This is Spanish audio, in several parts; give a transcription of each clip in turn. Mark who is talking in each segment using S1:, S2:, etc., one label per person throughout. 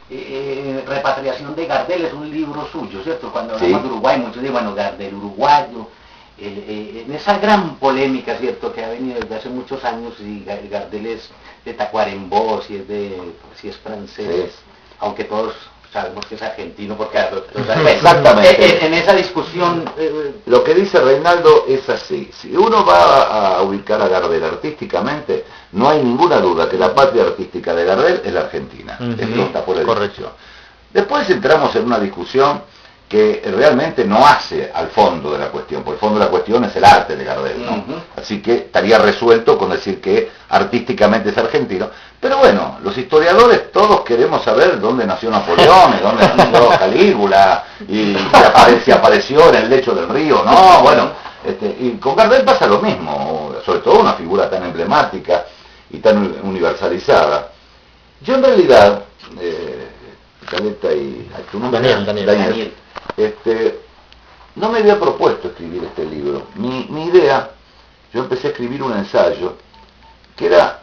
S1: Repatriación de Gardel es un libro suyo, ¿cierto? Cuando hablamos de Uruguay, muchos dicen, bueno, Gardel uruguayo, en esa gran polémica, ¿cierto?, que ha venido desde hace muchos años, si Gardel es de Tacuarembó, si es francés, aunque todos sabemos que es argentino, porque
S2: exactamente.
S1: En esa discusión...
S2: Lo que dice Reinaldo es así: si uno va a ubicar a Gardel artísticamente, no hay ninguna duda que la patria artística de Gardel es la Argentina. Esto está por la discusión. Después entramos en una discusión que realmente no hace al fondo de la cuestión, porque el fondo de la cuestión es el arte de Gardel, ¿no? Así que estaría resuelto con decir que artísticamente es argentino. Pero bueno, los historiadores todos queremos saber dónde nació Napoleón, dónde nació Calígula, y si apareció en el lecho del río, ¿no? Bueno, y con Gardel pasa lo mismo, sobre todo una figura tan emblemática y tan universalizada. Yo en realidad, Caleta y tu nombre, Daniel. No me había propuesto escribir este libro. Mi idea, yo empecé a escribir un ensayo que era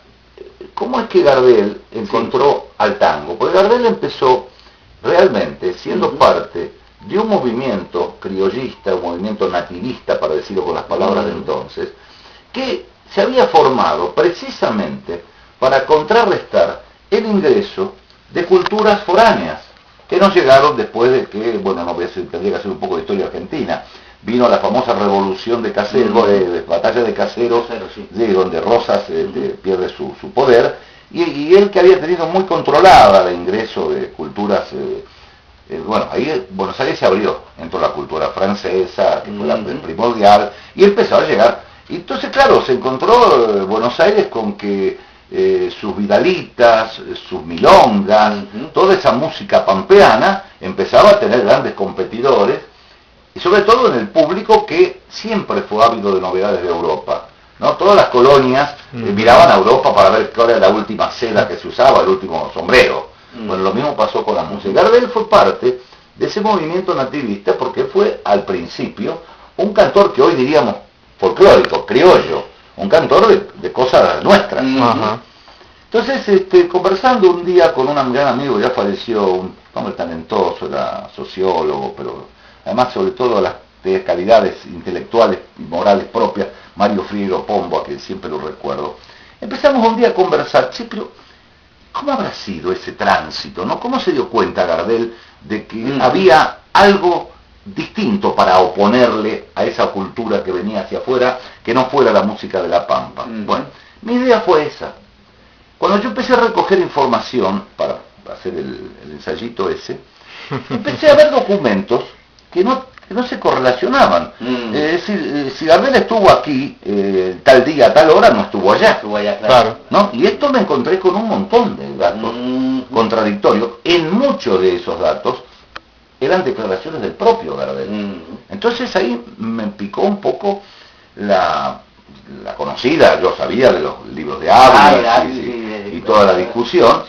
S2: cómo es que Gardel encontró al tango. Porque Gardel empezó realmente siendo parte de un movimiento criollista, un movimiento nativista, para decirlo con las palabras de entonces, que se había formado precisamente para contrarrestar el ingreso de culturas foráneas que nos llegaron después de que, bueno, no voy a decir, tendría que hacer un poco de historia argentina. Vino la famosa revolución de Caseros, batalla de Caseros, donde Rosas pierde su poder, y él, que había tenido muy controlada el ingreso de culturas, bueno, ahí Buenos Aires se abrió, entró la cultura francesa, que fue la primordial, y empezó a llegar. Y entonces, claro, se encontró Buenos Aires con que sus vidalitas, sus milongas, toda esa música pampeana empezaba a tener grandes competidores, y sobre todo en el público que siempre fue ávido de novedades de Europa, ¿no? Todas las colonias miraban a Europa para ver cuál era la última seda que se usaba, el último sombrero. Bueno, lo mismo pasó con la música. Gardel fue parte de ese movimiento nativista porque fue al principio un cantor que hoy diríamos folclórico, criollo, un cantor de cosas nuestras. Entonces, conversando un día con un gran amigo, ya falleció, un hombre talentoso, era sociólogo, pero además sobre todo las calidades intelectuales y morales propias, Mario Friero Pombo, a quien siempre lo recuerdo. Empezamos un día a conversar, sí, pero ¿cómo habrá sido ese tránsito, no? ¿Cómo se dio cuenta Gardel de que había algo distinto para oponerle a esa cultura que venía hacia afuera, que no fuera la música de la Pampa? Bueno, mi idea fue esa. Cuando yo empecé a recoger información para hacer el ensayito ese, empecé a ver documentos que no se correlacionaban. Es decir, si Gardel estuvo aquí tal día, tal hora, no estuvo allá.
S1: Claro.
S2: ¿No? Y esto me encontré con un montón de datos contradictorios. En muchos de esos datos eran declaraciones del propio Gardel. Entonces ahí me picó un poco la conocida, yo sabía de los libros de Ávila y toda la discusión.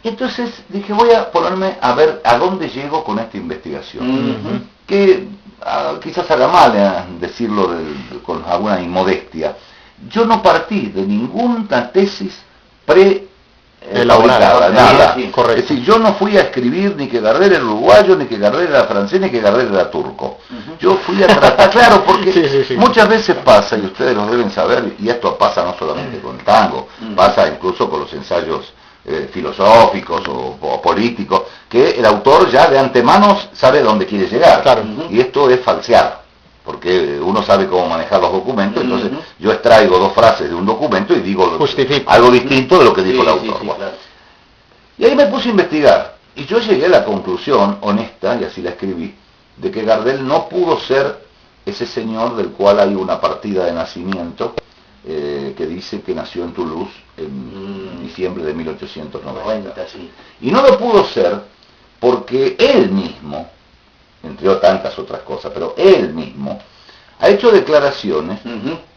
S2: Entonces dije, voy a ponerme a ver a dónde llego con esta investigación. Que quizás haga mal decirlo con alguna inmodestia. Yo no partí de ninguna tesis elaborada, nada. Es decir, yo no fui a escribir ni que Gardel era uruguayo, ni que Gardel era francés, ni que Gardel era turco. Yo fui a tratar, claro, porque muchas veces pasa, y ustedes lo deben saber, y esto pasa no solamente con el tango, pasa incluso con los ensayos filosóficos o políticos, que el autor ya de antemano sabe dónde quiere llegar. Y esto es falsear, porque uno sabe cómo manejar los documentos. Entonces yo extraigo dos frases de un documento y digo algo distinto de lo que dijo el autor. Y ahí me puse a investigar, y yo llegué a la conclusión honesta, y así la escribí, de que Gardel no pudo ser ese señor del cual hay una partida de nacimiento que dice que nació en Toulouse en diciembre de 1890. Y no lo pudo ser porque él mismo, entre tantas otras cosas, pero él mismo ha hecho declaraciones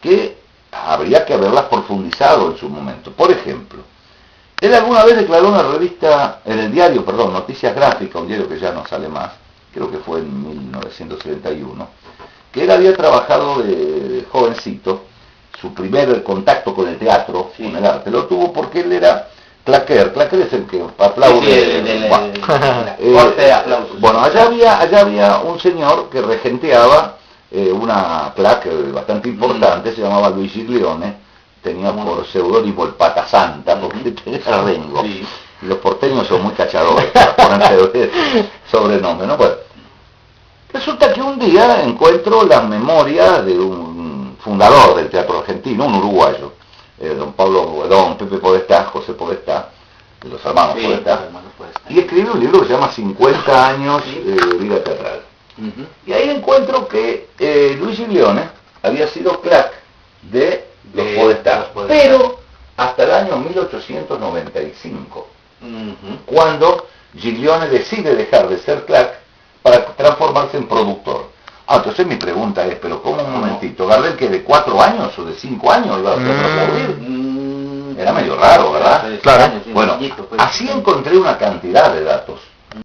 S2: que habría que haberlas profundizado en su momento. Por ejemplo, él alguna vez declaró en la revista, en el diario, Noticias Gráficas, un diario que ya no sale más, creo que fue en 1931, que él había trabajado de jovencito. Su primer contacto con el teatro, con el arte, lo tuvo porque él era Claquer es el que aplaude.
S1: Corte de aplausos.
S2: Bueno, allá había un señor que regenteaba una claque bastante importante, se llamaba Luis Giglione, tenía por seudónimo el Pata Santa, porque tenía Rengo. Sí. Y los porteños son muy cachadores para ponerse sobrenombre, ¿no? Bueno, resulta que un día encuentro las memorias de un fundador del teatro argentino, un uruguayo, don Pepe Podestá, José Podestá, de los hermanos Podestá, y escribe un libro que se llama 50 años de vida teatral. Y ahí encuentro que Luis Giglione había sido clac de los Podestá, pero hasta el año 1895, cuando Giglione decide dejar de ser clac para transformarse en productor. Entonces mi pregunta es, pero ¿cómo un momentito? ¿Gardel que de 4 años o de 5 años iba a ser aplaudir? Era medio raro, ¿verdad?
S3: Claro.
S2: Bueno, así encontré una cantidad de datos.